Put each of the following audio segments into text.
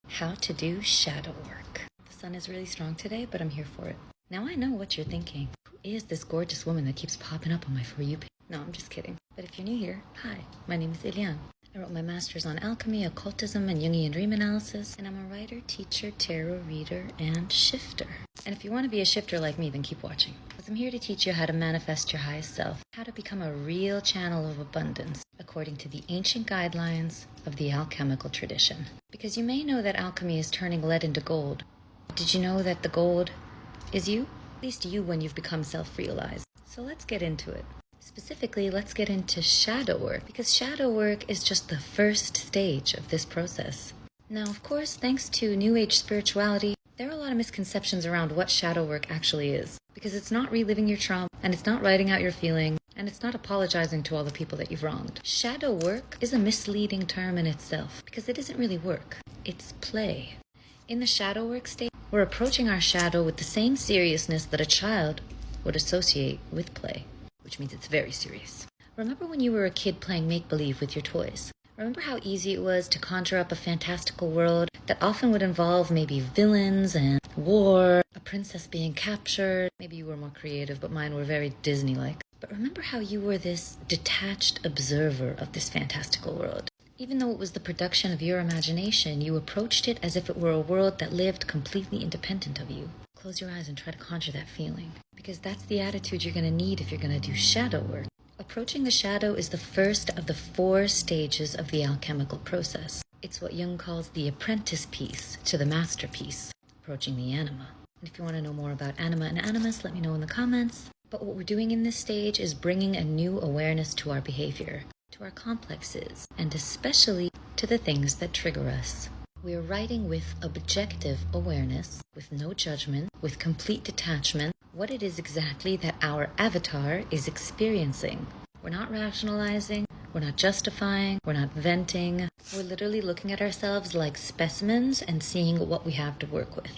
How to do shadow work. The sun is really strong today, but I'm here for it. Now I know what you're thinking. Who is this gorgeous woman that keeps popping up on my For You page? No, I'm just kidding. But if you're new here, hi, my name is Eliane. I wrote my master's on alchemy, occultism, and Jungian dream analysis, and I'm a writer, teacher, tarot reader, and shifter. And if you want to be a shifter like me, then keep watching. Because I'm here to teach you how to manifest your highest self, how to become a real channel of abundance, according to the ancient guidelines of the alchemical tradition. Because you may know that alchemy is turning lead into gold. Did you know that the gold is you? At least you when you've become self-realized. So let's get into it. Specifically, let's get into shadow work, because shadow work is just the first stage of this process. Now, of course, thanks to New Age spirituality, there are a lot of misconceptions around what shadow work actually is, because it's not reliving your trauma, and it's not writing out your feelings, and it's not apologizing to all the people that you've wronged. Shadow work is a misleading term in itself, because it isn't really work, it's play. In the shadow work state, we're approaching our shadow with the same seriousness that a child would associate with play, which means it's very serious. Remember when you were a kid playing make-believe with your toys? Remember how easy it was to conjure up a fantastical world that often would involve maybe villains and war, a princess being captured? Maybe you were more creative, but mine were very Disney-like. But remember how you were this detached observer of this fantastical world. Even though it was the production of your imagination, you approached it as if it were a world that lived completely independent of you. Close your eyes and try to conjure that feeling, because that's the attitude you're going to need if you're going to do shadow work. Approaching the shadow is the first of the 4 stages of the alchemical process. It's what Jung calls the apprentice piece to the masterpiece, approaching the anima. And if you want to know more about anima and animus, let me know in the comments. But what we're doing in this stage is bringing a new awareness to our behavior, to our complexes, and especially to the things that trigger us. We're writing with objective awareness, with no judgment, with complete detachment, what it is exactly that our avatar is experiencing. We're not rationalizing, we're not justifying, we're not venting. We're literally looking at ourselves like specimens and seeing what we have to work with.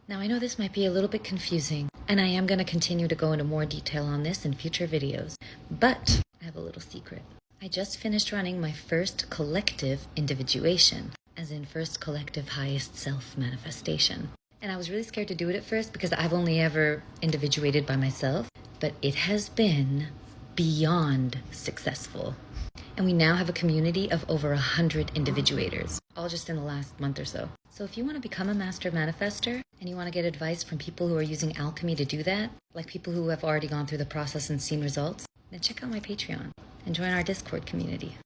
Now, I know this might be a little bit confusing, and I am going to continue to go into more detail on this in future videos, but I have a little secret. I just finished running my first collective individuation, as in first collective highest self manifestation. And I was really scared to do it at first because I've only ever individuated by myself, but it has been beyond successful. And we now have a community of over 100 individuators, all just in the last month or so. So if you want to become a master manifester and you want to get advice from people who are using alchemy to do that, like people who have already gone through the process and seen results, then check out my Patreon and join our Discord community.